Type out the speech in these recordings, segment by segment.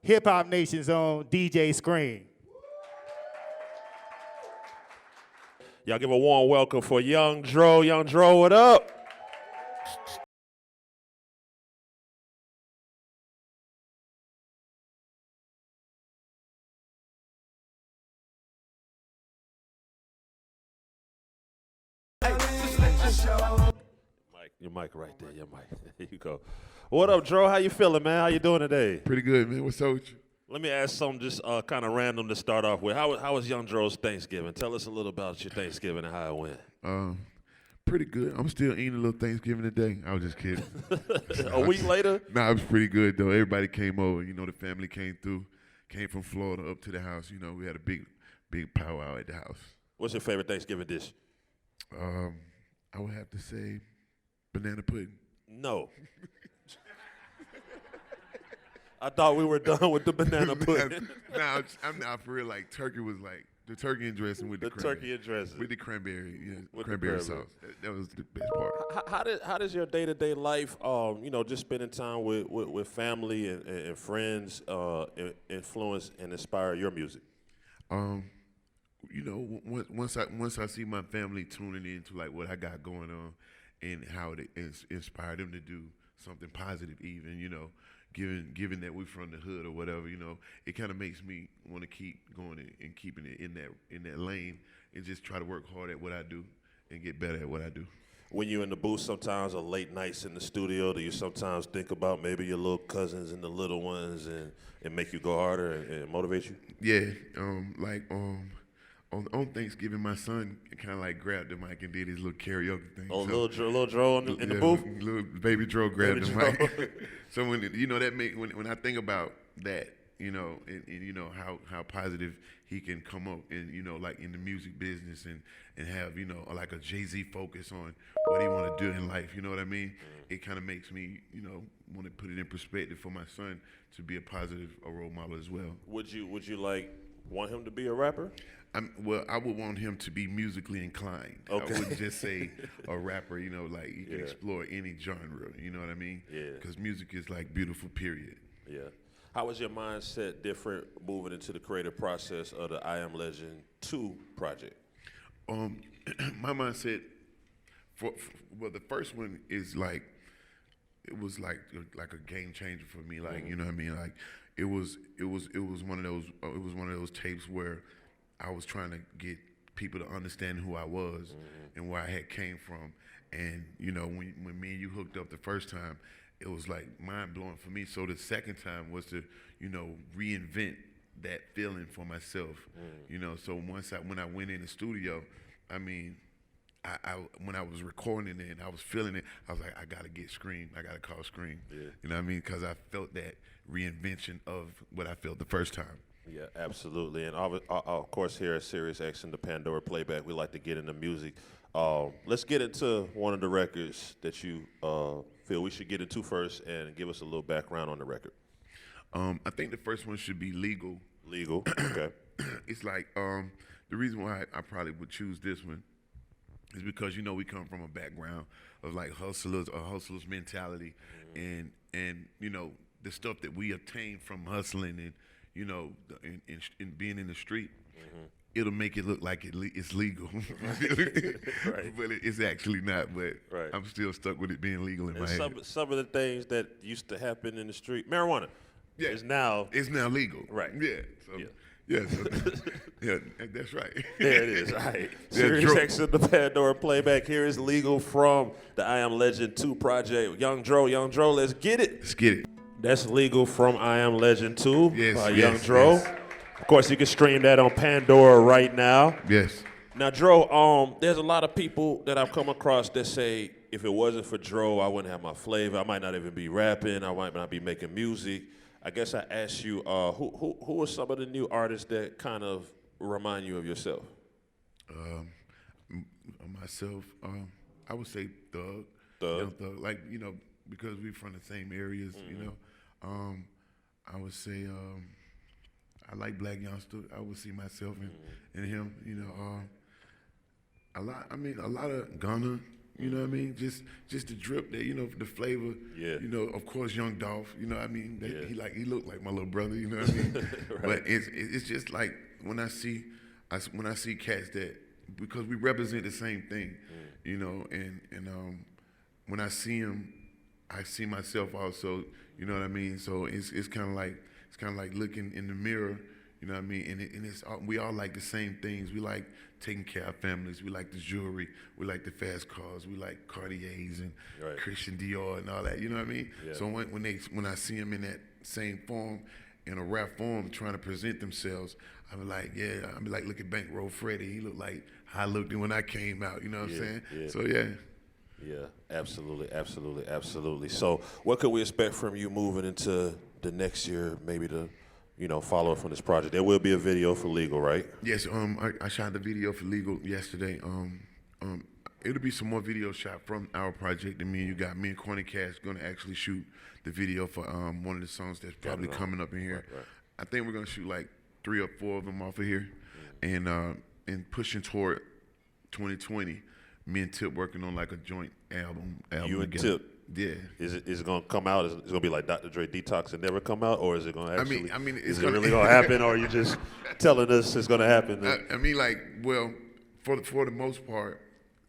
Hip Hop Nation's own DJ Scream. Y'all give a warm welcome for Young Dro. Young Dro, what up? Your mic right there, your mic. There you go. What up, Dro? How you feeling, man? How you doing today? Pretty good, man. What's up with you? Let me ask something just kind of random to start off with. How was Young Dro's Thanksgiving? Tell us a little about your Thanksgiving and how it went. Pretty good. I'm still eating a little Thanksgiving today. I was just kidding. A week later? Nah, it was pretty good, though. Everybody came over. You know, the family came through, came from Florida up to the house. You know, we had a big powwow at the house. What's your favorite Thanksgiving dish? I would have to say banana pudding. No. I thought we were done with the banana pudding. Nah, I'm not for real. Like, turkey was like, the turkey and dressing with the cranberry. Turkey and dressing. With the cranberry, yeah, with cranberry sauce. That was the best part. How does your day-to-day life, you know, just spending time with family and friends influence and inspire your music? You know, once I see my family tuning into like what I got going on and how it inspired them to do something positive, even, you know, given that we're from the hood or whatever, you know, it kind of makes me want to keep going and keeping it in that lane and just try to work hard at what I do and get better at what I do. When you're in the booth sometimes or late nights in the studio, do you sometimes think about maybe your little cousins and the little ones and make you go harder and motivate you? Yeah, on Thanksgiving, my son kind of like grabbed the mic and did his little karaoke thing. Oh, so, little Dro in the booth? Little baby Dro grabbed the mic. So when you know that when I think about that, you know, and you know how positive he can come up and, you know, like in the music business and have, you know, like a Jay-Z focus on what he want to do in life, you know what I mean? It kind of makes me, you know, want to put it in perspective for my son to be a positive role model as well. Would you like want him to be a rapper? Well, I would want him to be musically inclined. Okay. I wouldn't just say a rapper, you know, like you can explore any genre, you know what I mean? Yeah. Because music is like beautiful, period. Yeah. How was your mindset different moving into the creative process of the I Am Legend 2 project? My mindset, well, the first one is like, it was like a game changer for me. Like, you know what I mean? Like, it was one of those tapes where I was trying to get people to understand who I was and where I had came from. And, you know, when me and you hooked up the first time, it was like mind-blowing for me. So the second time was to, you know, reinvent that feeling for myself. You know, so when I went in the studio, I mean, I when I was recording it and I was feeling it, I was like, I gotta get Scream. I gotta call Scream. Yeah. You know what I mean? Because I felt that reinvention of what I felt the first time. Yeah, absolutely. And of course, here at Sirius XM, the Pandora Playback, we like to get into music. Let's get into one of the records that you feel we should get into first, and give us a little background on the record. I think the first one should be Legal. Legal. Okay. It's like the reason why I probably would choose this one is because, you know, we come from a background of like hustlers, a hustler's mentality, and you know, the stuff that we obtain from hustling and, you know, in being in the street, it'll make it look like it's legal. Right. But it's actually not, but right. I'm still stuck with it being legal in my head. Some of the things that used to happen in the street, marijuana, is now legal. Right. Yeah. So, yeah, that's right. There it is. All right. Sirius XM, the Pandora Playback. Here is Legal from the I Am Legend 2 project. Young Dro, let's get it. Let's get it. That's Legal from I Am Legend 2 by Young Dro. Yes. Of course, you can stream that on Pandora right now. Yes. Now, Dro, there's a lot of people that I've come across that say, if it wasn't for Dro, I wouldn't have my flavor. I might not even be rapping. I might not be making music. I guess I asked you, who are some of the new artists that kind of remind you of yourself? Myself, I would say Thug. Thug. Thug. Like, you know, because we're from the same areas, you know. I would say I like Black Youngster. I would see myself in him, you know. A lot of Gunna, You know what I mean? Just the drip there, you know, the flavor. Yeah. You know, of course, Young Dolph. You know what I mean? Yeah. He looked like my little brother. You know what I mean? Right. But it's just like when I see cats that, because we represent the same thing, you know, and when I see them, I see myself also. You know what I mean? So it's kind of like looking in the mirror. You know what I mean? And it's we all like the same things. We like taking care of families. We like the jewelry. We like the fast cars. We like Cartiers and Right. Christian Dior and all that. You know what I mean? Yeah. So when I see them in that same form, in a rap form, trying to present themselves, I'm like, yeah. I'm like, look at Bankroll Freddie. He looked like how I looked when I came out. You know what I'm saying? Yeah. So yeah. Yeah, absolutely. So what could we expect from you moving into the next year, maybe to, you know, follow up from this project? There will be a video for Legal, right? Yes, I shot the video for Legal yesterday. It'll be some more videos shot from our project. And me and Kwony Cash gonna actually shoot the video for one of the songs that's probably coming up in here. Right. I think we're gonna shoot like 3 or 4 of them off of here, and pushing toward 2020. Me and Tip working on like a joint album You and together. Tip? Yeah. Is it gonna come out? Is it gonna be like Dr. Dre Detox and never come out, or is it gonna actually? I mean, is it really gonna happen, or are you just telling us it's gonna happen? I mean, like, well, for the most part,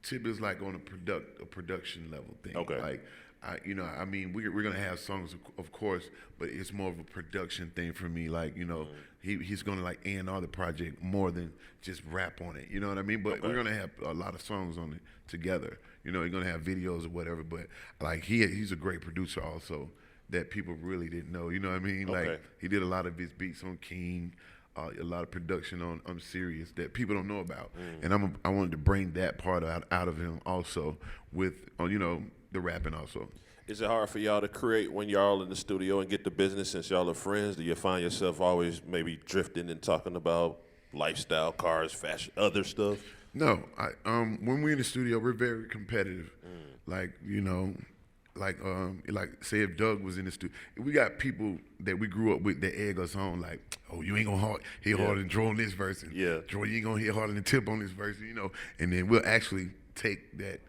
Tip is like on a production level thing. Okay. Like, I mean, we're gonna have songs, of course, but it's more of a production thing for me. Like, you know, he's gonna like A&R the project more than just rap on it. You know what I mean? But we're gonna have a lot of songs on it together. You know, he's gonna have videos or whatever. But like, he's a great producer also that people really didn't know. You know what I mean? Okay. Like, he did a lot of his beats on King. A lot of production on Sirius that people don't know about, and I wanted to bring that part out of him also with you know, the rapping also. Is it hard for y'all to create when y'all in the studio and get the business since y'all are friends? Do you find yourself always maybe drifting and talking about lifestyle, cars, fashion, other stuff? No, when we're in the studio, we're very competitive. Like, you know, like say if Doug was in the studio, we got people that we grew up with that egg us on. Like, oh, you ain't gonna hit harder than Dro on this verse, and Dro, you ain't gonna hit harder than Tip on this verse, you know. And then we'll actually take that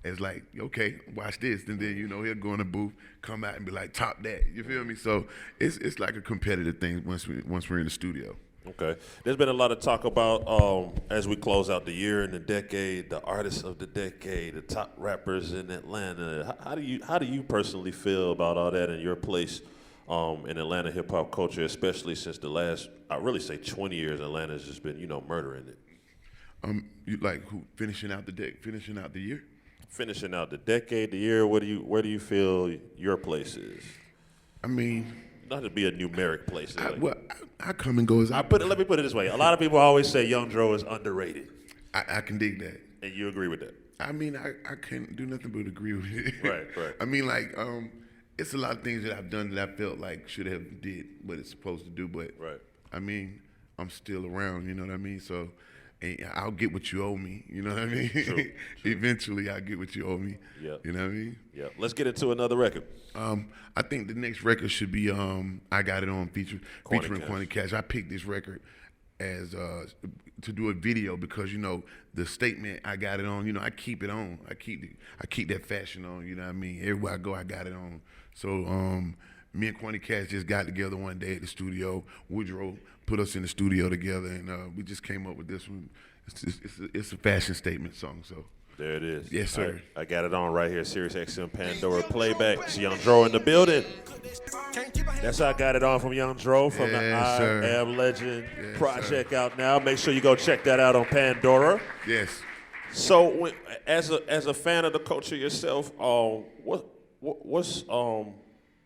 as like, okay, watch this, and then, you know, he'll go in the booth, come out and be like, top that. You feel me? So it's like a competitive thing once we're in the studio. Okay. There's been a lot of talk about, as we close out the year and the decade, the artists of the decade, the top rappers in Atlanta. How do you personally feel about all that in your place in Atlanta hip hop culture, especially since the last, I really say 20 years, Atlanta's just been, you know, murdering it. You like who finishing out the year? Finishing out the decade, the year. Where do you feel your place is? I mean, not to be a numeric place. I come and go as let me put it this way. A lot of people always say Young Dro is underrated. I can dig that. And you agree with that? I mean, I can't do nothing but agree with it. Right. I mean, like, it's a lot of things that I've done that I felt like should have did what it's supposed to do, but I mean, I'm still around, you know what I mean? So, and I'll get what you owe me, you know what I mean? True. Eventually, I'll get what you owe me. Yeah. You know what I mean? Yeah. Let's get into another record. I think the next record should be I Got It On featuring Kwony Cash. I picked this record as to do a video because, you know, the statement I got it on, you know, I keep it on. I keep that fashion on, you know what I mean? Everywhere I go, I got it on. So me and Kwony Cash just got together one day at the studio. Woodrow put us in the studio together, and we just came up with this one. It's a fashion statement song, so. There it is. Yes, sir. I got it on right here. Sirius XM Pandora Playback. It's Young Dro in the building. That's how I got it on from Young Dro from the I Am Legend project out now. Make sure you go check that out on Pandora. Yes. So, as a fan of the culture yourself,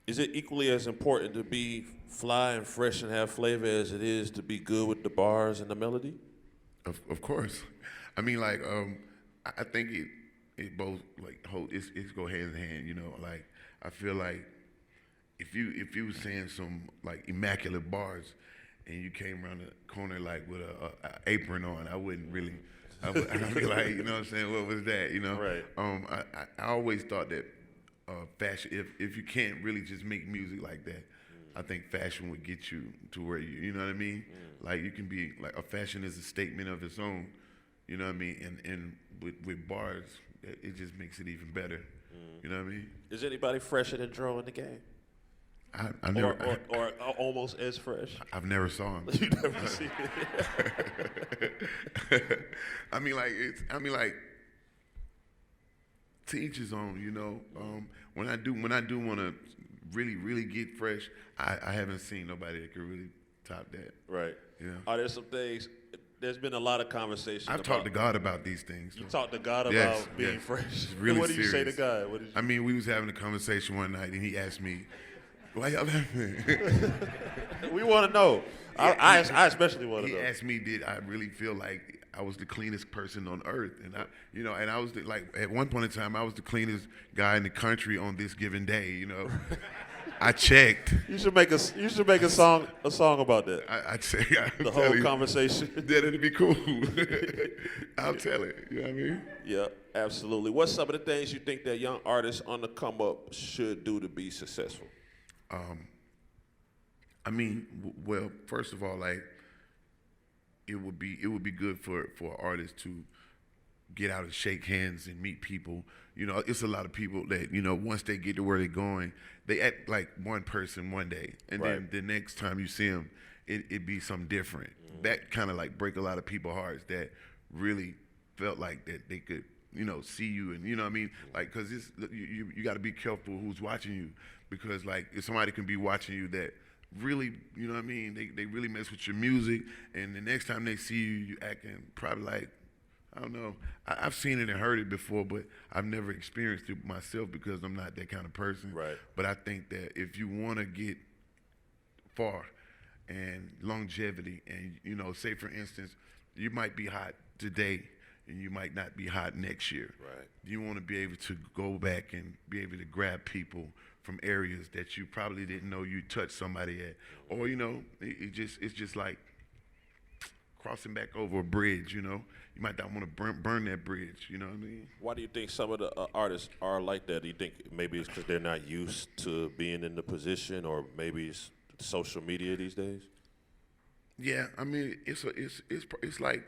is it equally as important to be fly and fresh and have flavor as it is to be good with the bars and the melody? Of course. I mean, like, I think it both like it's go hand in hand, you know. Like, I feel like if you was saying some like immaculate bars and you came around the corner like with a apron on, I wouldn't really. I'd be like, you know what I'm saying? What was that? You know. Right. I always thought that fashion. If you can't really just make music like that, I think fashion would get you to where you know what I mean. Like, you can be like, a fashion is a statement of its own. You know what I mean? And with bars, it just makes it even better. You know what I mean? Is anybody fresher than Dro in the game? I never, Or almost as fresh? I've never saw him. You never seen it. I mean, like to each his own. You know, when I do want to really get fresh, I haven't seen nobody that could really top that. Right. Yeah. Are there some things? There's been a lot of conversation. I've talked to God about these things. You talked to God about Yes, being yes. fresh. It's really What did you say to serious. God? What did you? I mean, we was having a conversation one night, and he asked me, "Why y'all laughing?" We want to know. I especially want to He know. asked me, "Did I really feel like I was the cleanest person on earth?" And I was like, at one point in time, I was the cleanest guy in the country on this given day. You know, I checked. You should make a song about that. I'd say The whole conversation. That'd be cool. I'll tell it. You know what I mean? Yeah, absolutely. What's some of the things you think that young artists on the come up should do to be successful? I mean, well, first of all, like it would be good for artists to get out and shake hands and meet people. You know, it's a lot of people that, you know, once they get to where they're going, they act like one person one day, and then the next time you see them, it be something different. That kind of like break a lot of people's hearts that really felt like that they could, you know, see you, and you know what I mean, like, because you got to be careful who's watching you, because like if somebody can be watching you that really, you know what I mean, they really mess with your music, and the next time they see you, you acting probably like, I don't know. I've seen it and heard it before, but I've never experienced it myself because I'm not that kind of person. Right. But I think that if you want to get far and longevity, and, you know, say for instance, you might be hot today and you might not be hot next year. Right. You want to be able to go back and be able to grab people from areas that you probably didn't know you touched somebody at. Or, you know, it's just like crossing back over a bridge, you know. You might not want to burn that bridge, you know what I mean? Why do you think some of the artists are like that? Do you think maybe it's because they're not used to being in the position, or maybe it's social media these days? Yeah, I mean, it's like,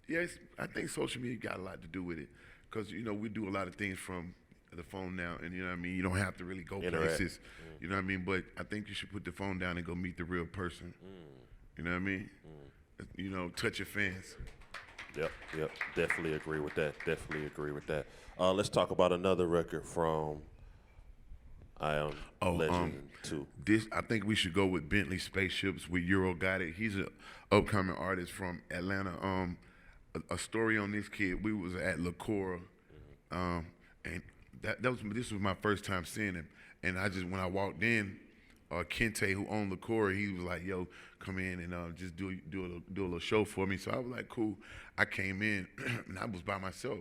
yes, I think social media got a lot to do with it, because, you know, we do a lot of things from the phone now, and you know what I mean, you don't have to really go places, you know what I mean, but I think you should put the phone down and go meet the real person, you know what I mean? You know, touch your fans. Yep, definitely agree with that. Let's talk about another record from I Am Legend 2. This, I think we should go with Bentley Space Ships with Euro Got It. He's an upcoming artist from Atlanta. A story on this kid, we was at La Cora, and this was my first time seeing him. And when I walked in, Kente, who owned La Cora, he was like, "Yo, come in and just do a little show for me." So I was like, "Cool." I came in and I was by myself.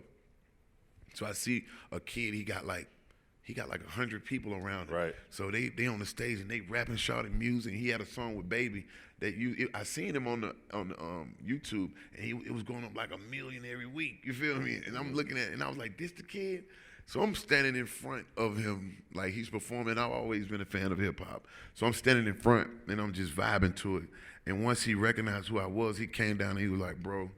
So I see a kid. He got like 100 people around him. Right. So they on the stage and they rapping, shouting music. He had a song with Baby that I seen him on the YouTube, and it was going up like 1 million every week. You feel me? And I'm looking at it, and I was like, "This the kid?" So I'm standing in front of him like he's performing. I've always been a fan of hip hop. So I'm standing in front and I'm just vibing to it. And once he recognized who I was, he came down and he was like, "Bro,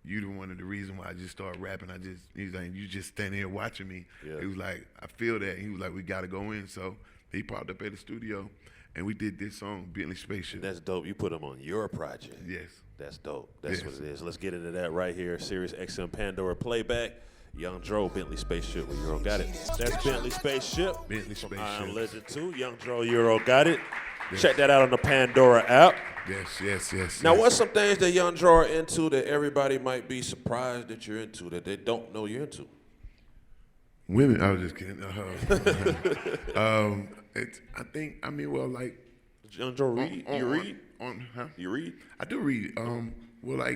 you the one of the reason why I just started rapping. He's like, you just standing here watching me." Yeah. He was like, "I feel that." He was like, "We gotta go in." So he popped up at the studio and we did this song, Bentley Space Ships. That's dope. You put him on your project. Yes. That's dope. That's Yes. what it is. Let's get into that right here. Sirius XM Pandora Playback. Young Dro, Bentley Space Ship with Euro Got It. That's Bentley Space Ship. Bentley Space I Am Ships. Legend 2. Young Dro, Euro Got It. Check that out on the Pandora app. Yes. Now, what's some things that Young Dro are into that everybody might be surprised that you're into, that they don't know you're into? Women, I was just kidding. Like, Young Dro, read? You read? Huh? You read? I do read. I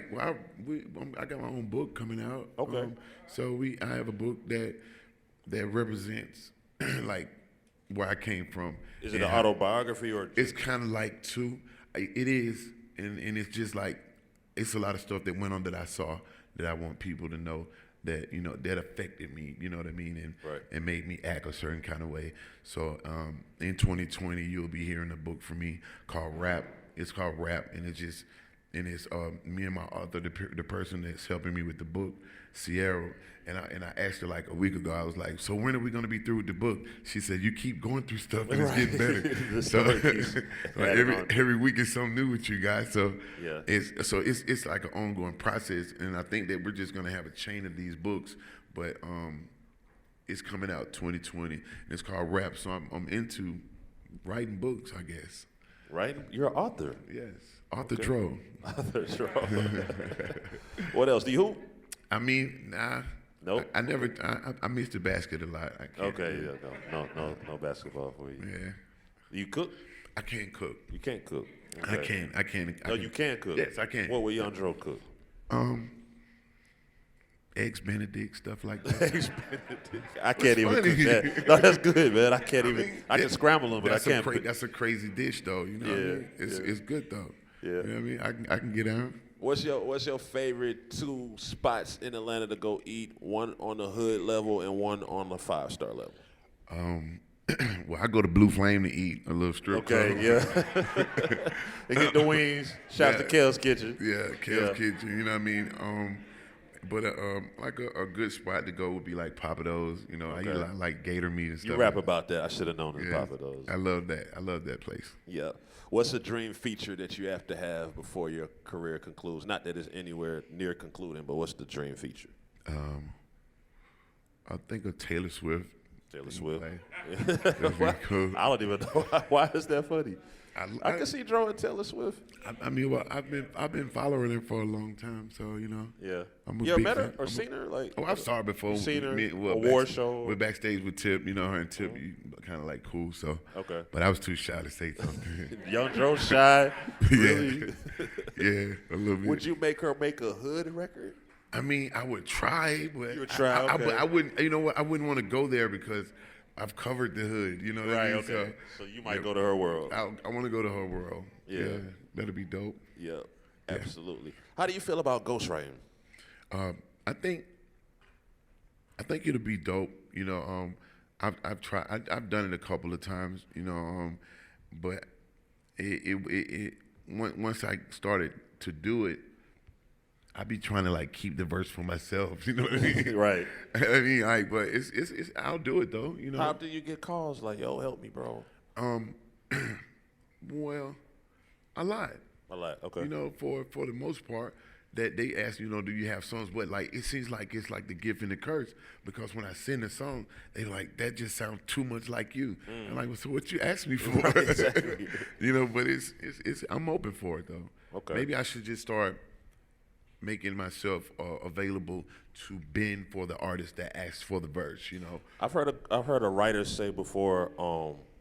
got my own book coming out. Okay. So I have a book that represents like where I came from. Is it an autobiography or? It's kind of like two. It is, and it's just like it's a lot of stuff that went on that I saw that I want people to know that, you know, that affected me. You know what I mean? And Right. and made me act a certain kind of way. So in 2020, you'll be hearing a book from me called Rap. It's called Rap, and and it's me and my author, the person that's helping me with the book, Sierra. And I asked her like a week ago. I was like, "So when are we gonna be through with the book?" She said, "You keep going through stuff and it's getting better." So like every week is something new with you guys. So Yeah. it's like an ongoing process, and I think that we're just gonna have a chain of these books, but it's coming out 2020. And it's called Rap. So I'm into writing books, I guess. Right? You're an author. Yes, Arthur Dro. Author, sure. What else? Do you hoop? I mean, nah. Nope. I never. I missed the basket a lot. I can't, Okay, yeah, no basketball for you. Yeah. You cook? I can't cook. You can't cook. I can't. No, you can cook. Yes, I can. What will Young Dro cook? Eggs Benedict, stuff like that. Eggs Benedict. I can't even funny. cook that. No, that's good, man. I can't even. I can scramble them, but I can't. That's a crazy dish, though. You know what I mean? It's good though. Yeah. You know what I mean? I can get down. What's your favorite 2 spots in Atlanta to go eat? One on the hood level and one on the 5-star level. Well, I go to Blue Flame to eat a little strip club. Okay, yeah. They get the wings. Shout out to Kel's Kitchen. Yeah, Kel's Kitchen. You know what I mean? But like a good spot to go would be like Papados. You know, I eat a lot like gator meat and stuff. You rap about that. I should have known it was Papados. I love that. I love that place. Yeah. What's a dream feature that you have to have before your career concludes? Not that it's anywhere near concluding, but what's the dream feature? I think of Taylor Swift. Taylor Swift. That'd be cool. I don't even know why is that funny. I can see Dro and Taylor Swift. I mean, well, I've been following her for a long time, so you know. Yeah. I'm a You ever big met her fan. or seen her? Like, Oh, I've saw her before. seen her Well, award show? We're backstage with Tip. You know, her and Tip, kind of like cool. So. Okay. But I was too shy to say something. Young Dro shy. Really? Yeah, a little bit. Would you make her make a hood record? I mean, I would try, but You would try, okay. I wouldn't. You know what? I wouldn't want to go there because I've covered the hood. You know what I Right, mean? okay. So you might go to her world. I want to go to her world. Yeah. That'd be dope. Yeah, absolutely. How do you feel about ghostwriting? I think it'll be dope. You know, I've tried. I've done it a couple of times. You know, but once I started to do it, I be trying to like keep the verse for myself. You know what I mean? Right. I mean, like, but it's I'll do it though. You know. How do you get calls like, "Yo, help me, bro"? Well, a lot. A lot. Okay. You know, for the most part, that they ask, you know, do you have songs? But like, it seems like it's like the gift and the curse because when I sing a song, they like that just sounds too much like you. I'm like, well, so what you asked me for? Right, exactly. You know, but it's I'm open for it though. Okay. Maybe I should just start making myself available to bend for the artist that asks for the verse. You know. I've heard a writer say before.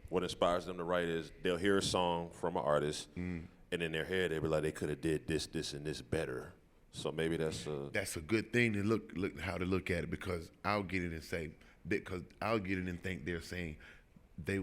What inspires them to write is they'll hear a song from an artist, and in their head they be like, they could have did this, and this better. So maybe that's a good thing to look how to look at it because I'll get it and say because I'll get it and think they're saying they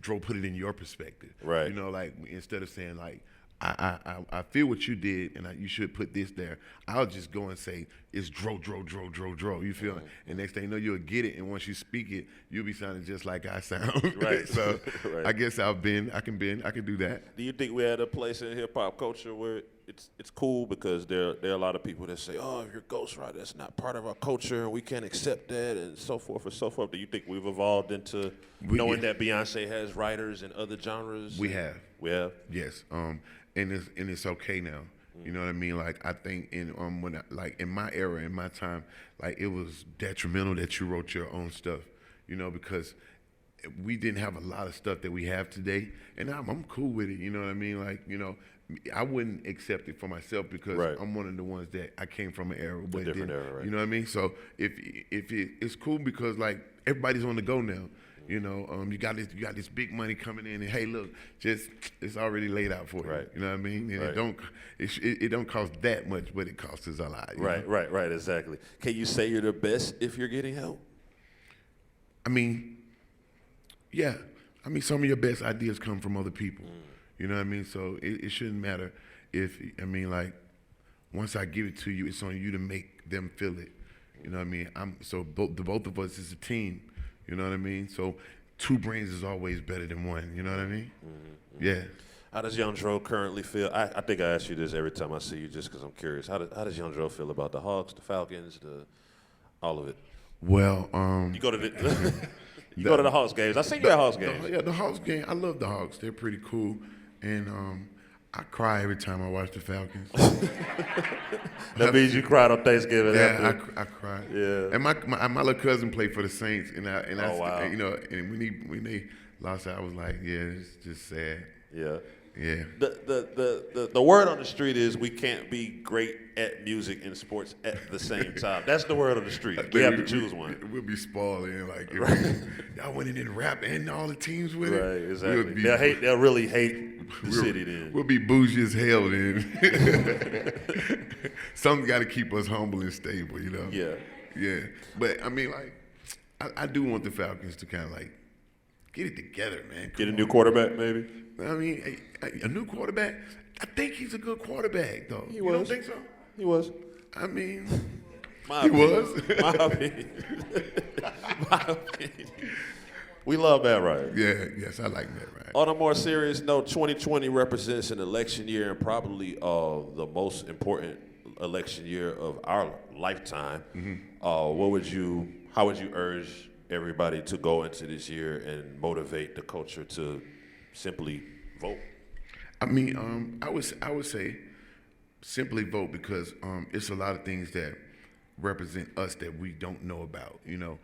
Dro put it in your perspective. Right. You know, like instead of saying like I feel what you did and you should put this there. I'll just go and say it's Dro. You feel it? And next thing you know, you'll get it. And once you speak it, you'll be sounding just like I sound. Right. So Right. I guess I can do that. Do you think we're at a place in hip hop culture where it's cool because there are a lot of people that say, oh, if you're a ghostwriter, that's not part of our culture and we can't accept that and so forth and so forth. Do you think we've evolved into knowing that Beyonce has writers in other genres? We have. We have? Yes. And it's okay now. You know what I mean? Like I think in my era, in my time, like it was detrimental that you wrote your own stuff. You know, because we didn't have a lot of stuff that we have today, and I'm cool with it. You know what I mean? Like I wouldn't accept it for myself because Right. I'm one of the ones that I came from an era, but different era, right. You know what I mean? So it's cool because like everybody's on the go now. You know, you got this big money coming in, and hey, look, it's already laid out for you. Right. You know what I mean? And Right. it don't cost that much, but it costs us a lot. you know? Right, exactly. Can you say you're the best if you're getting help? I mean, yeah. I mean, some of your best ideas come from other people. You know what I mean? So it shouldn't matter like, once I give it to you, it's on you to make them feel it. You know what I mean? The both of us is a team. You know what I mean? So 2 brains is always better than 1. You know what I mean? Yeah. How does Young Dro currently feel? I think I ask you this every time I see you just because I'm curious. How does Young Dro feel about the Hawks, the Falcons, all of it? Well, You go to the go to the Hawks games. I seen you at Hawks games. Yeah, the Hawks game. I love the Hawks. They're pretty cool, and I cry every time I watch the Falcons. That means you cried on Thanksgiving. Yeah, after. I cried. Yeah. And my little cousin played for the Saints, and Oh, wow. you know, and when they lost, I was like, yeah, it's just sad. Yeah. Yeah. The word on the street is we can't be great at music and sports at the same time. That's the word on the street. We have to choose one. We'll be spoiled, and like y'all went in and rap and all the teams with it. Right, exactly. They'll really hate the city then. We'll be bougie as hell then. Something's got to keep us humble and stable, you know. Yeah. Yeah. But I mean, like, I do want the Falcons to kind of like get it together, man. Get a new quarterback, maybe. I mean, a new quarterback. I think he's a good quarterback, though. He You was. don't think so? He was. I mean, My he opinion. was. My opinion. My opinion. We love Matt Ryan. Yeah. Yes, I like that, right? On a more serious note, 2020 represents an election year and probably the most important election year of our lifetime. Mm-hmm. How would you urge everybody to go into this year and motivate the culture to simply vote? I mean, I would say simply vote because it's a lot of things that represent us that we don't know about. You know,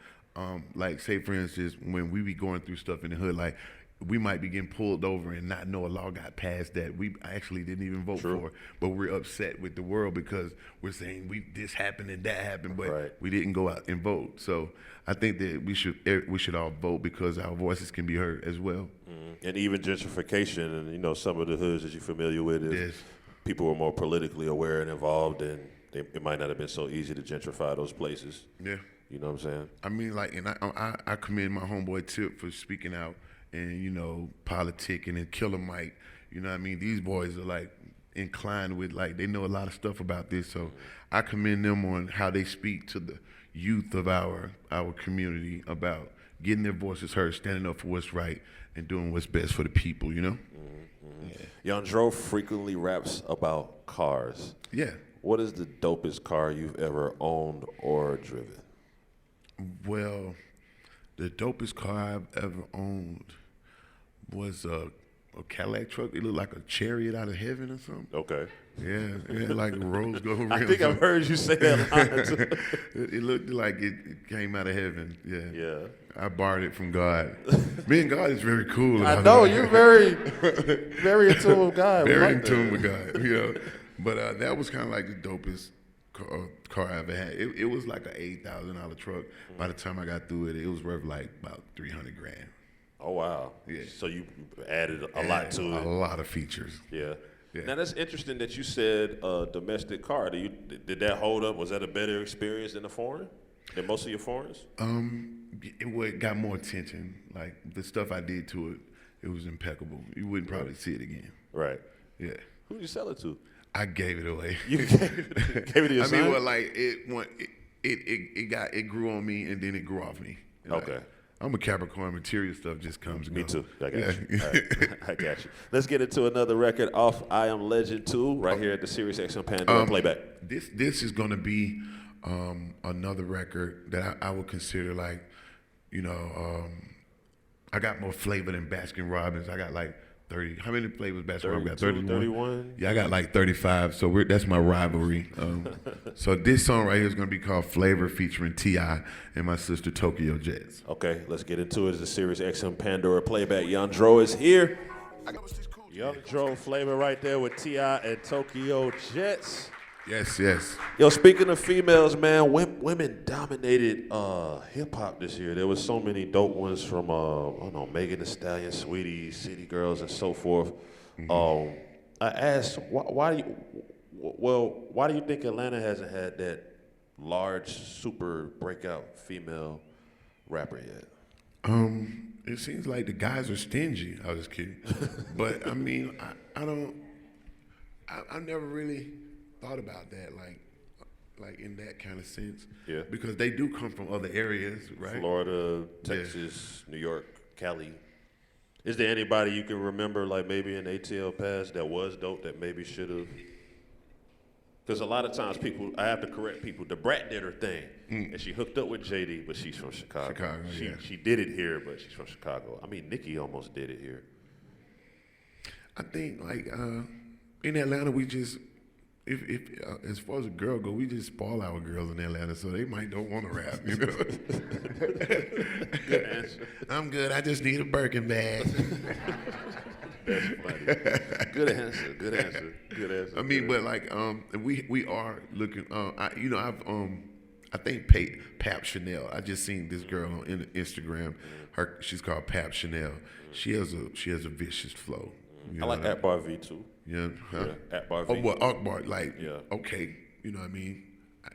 like say for instance, when we be going through stuff in the hood, like we might be getting pulled over and not know a law got passed that we actually didn't even vote for, but we're upset with the world because we're saying this happened and that happened, but we didn't go out and vote. So I think that we should all vote because our voices can be heard as well. And even gentrification, and some of the hoods that you're familiar with, is people were more politically aware and involved, and it might not have been so easy to gentrify those places. Yeah, you know what I'm saying. I mean, like, and I commend my homeboy Tip for speaking out and politicking and Killer Mike. You know what I mean? These boys are like inclined with they know a lot of stuff about this, so I commend them on how they speak to the youth of our community about getting their voices heard, standing up for what's right, and doing what's best for the people, you know? Yeah. Young Dro frequently raps about cars. Yeah. What is the dopest car you've ever owned or driven? Well, the dopest car I've ever owned was a Cadillac truck. It looked like a chariot out of heaven or something. Okay. Yeah, it had like rose gold rims. I think I've heard you say that line too. It looked like it came out of heaven. Yeah. Yeah. I borrowed it from God. Me and God is very cool. I know you're very, very in tune with God. Very in tune with God. But that was kind of like the dopest car I ever had. It was like an $8,000 truck. By the time I got through it, it was worth like about $300,000. Oh wow! Yeah. So you added a lot to it. A lot of features. Yeah. Yeah. Now that's interesting that you said domestic car. Did that hold up? Was that a better experience than than most of your foreigns? It got more attention. Like the stuff I did to it, it was impeccable. You wouldn't probably see it again. Right. Yeah. Who did you sell it to? I gave it away. You gave it to your son? I mean, well, like it grew on me and then it grew off me. Okay. I'm a Capricorn. Material stuff just comes and Me goes. too. I got you. All right. I got you. Let's get into another record off I Am Legend 2 right here at the Sirius XM Pandora Playback. This is going to be another record that I would consider like, I got more flavor than Baskin Robbins. I got like 30. How many flavors Baskin Robbins got? 31? 31? Yeah, I got like 35. So that's my rivalry. So this song right here is going to be called Flavor featuring T.I and my sister Tokyo Jetz. Okay, let's get into it. It's the Sirius XM Pandora Playback. Young Dro is here. Young Dro flavor right there with T.I and Tokyo Jetz. Yes. Yo, speaking of females, man, women dominated hip-hop this year. There was so many dope ones from, Megan Thee Stallion, Sweetie, City Girls, and so forth. I asked, why do you think Atlanta hasn't had that large, super breakout female rapper yet? It seems like the guys are stingy. I was kidding. But, I mean, I never really thought about that, like in that kind of sense. Yeah. Because they do come from other areas, right? Florida, Texas, New York, Cali. Is there anybody you can remember, like maybe in ATL past, that was dope that maybe should have? Because a lot of times I have to correct people. The Brat did her thing, and she hooked up with JD, but she's from Chicago. She did it here, but she's from Chicago. I mean, Nicki almost did it here. I think like in Atlanta, we just if as far as a girl go, we just spoil our girls in Atlanta, so they might don't want to rap. You know. Good answer. I'm good. I just need a Birkin bag. That's funny. Good answer. Good answer. Good answer. I mean, but like we are looking. I think Pap Chanel. I just seen this girl on Instagram. She's called Pap Chanel. She has a vicious flow. I like Akbar V too. Yeah, huh? Yeah, Akbar V. Oh, what Akbar? Like, yeah. Okay, you know what I mean?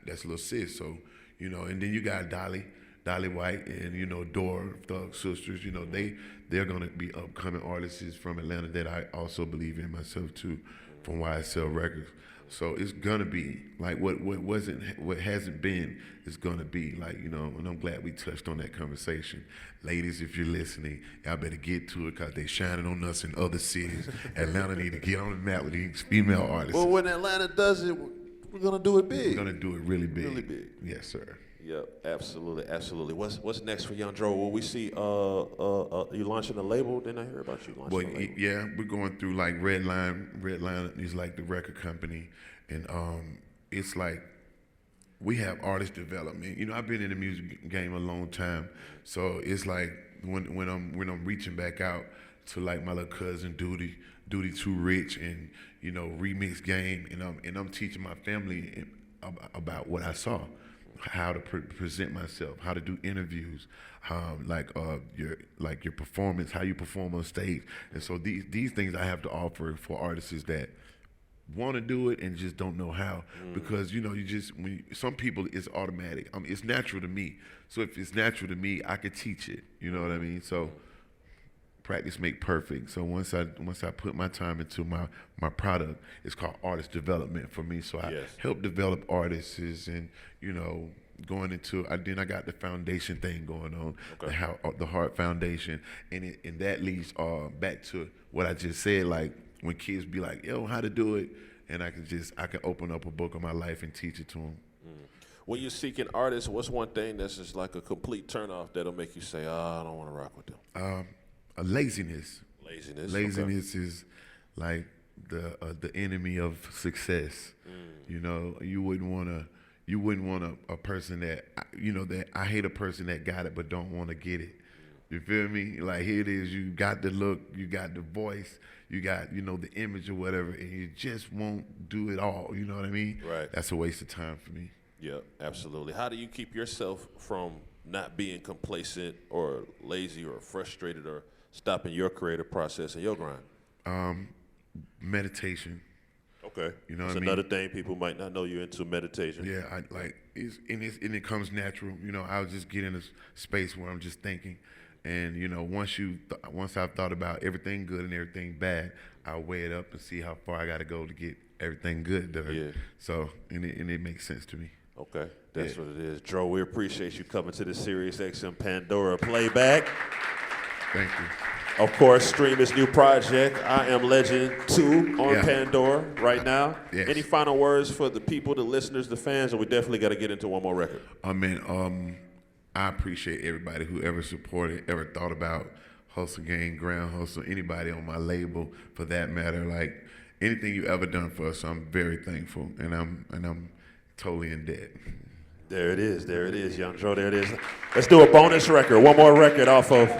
That's a little sis. So, you know, and then you got Dolly White, and you know Dora Thug Sisters. You know they're gonna be upcoming artists from Atlanta that I also believe in myself too, from YSL Records. So it's gonna be like what hasn't been is gonna be like, you know, and I'm glad we touched on that conversation. Ladies, if you're listening, y'all better get to it because they shining on us in other cities. Atlanta need to get on the map with these female artists. Well, when Atlanta does it, we're gonna do it big. We're gonna do it really big. Really big. Yes, sir. Yep, absolutely. What's next for Young Dro? Will we see you launching a label? Didn't I hear about you launching a label? Yeah, we're going through like Red Line is like the record company, and it's like we have artist development. You know, I've been in the music game a long time, so it's like when I'm reaching back out to like my little cousin Duty Too Rich, and you know Remix Game, and I'm teaching my family about what I saw. How to present myself, how to do interviews, your performance, how you perform on stage, and so these things I have to offer for artists that want to do it and just don't know how, because you know some people it's automatic. It's natural to me. So if it's natural to me, I could teach it. You know what I mean? So practice make perfect. So once I put my time into my product, it's called artist development for me. So I help develop artists, and you know, going into then I got the foundation thing going on, the Hart Foundation, and that leads back to what I just said. Like when kids be like, "Yo, how to do it," and I can open up a book of my life and teach it to them. When you're seeking artists, what's one thing that's just like a complete turnoff that'll make you say, "Oh, I don't want to rock with them"? Laziness. Laziness is like the enemy of success. You know, you wouldn't want a person that, you know, that I hate a person that got it but don't want to get it. You feel me? Like here it is, you got the look, you got the voice, you got, you know, the image or whatever, and you just won't do it all. You know what I mean? Right. That's a waste of time for me. Yeah, absolutely. How do you keep yourself from not being complacent or lazy or frustrated or stopping your creative process and your grind? Meditation. Okay. You know That's what I mean? another thing people might not know you're into meditation. Yeah, and it comes natural. You know, I'll just get in a space where I'm just thinking, and you know, once I've thought about everything good and everything bad, I'll weigh it up and see how far I got to go to get everything good done. Yeah. So, and it makes sense to me. Okay, that's what it is. Dro, we appreciate you coming to the Sirius XM Pandora Playback. Thank you. Of course, stream his new project, I Am Legend 2, on Pandora right now. Yes. Any final words for the people, the listeners, the fans, or we definitely got to get into one more record? I appreciate everybody who ever supported, ever thought about Hustle Gang, Ground Hustle, anybody on my label for that matter. Like anything you ever done for us, I'm very thankful, and I'm totally in debt. There it is, Young Dro, there it is. Let's do a bonus record, one more record off of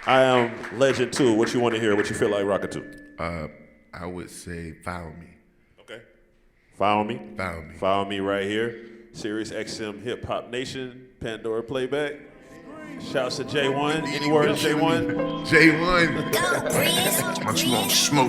I Am Legend 2. What you want to hear? What you feel like rocking to? I would say Follow Me. Okay. Follow Me? Follow Me. Follow Me right here. Sirius XM Hip Hop Nation, Pandora Playback. Shouts to J1. Any words, J1? J1. Much more smoke.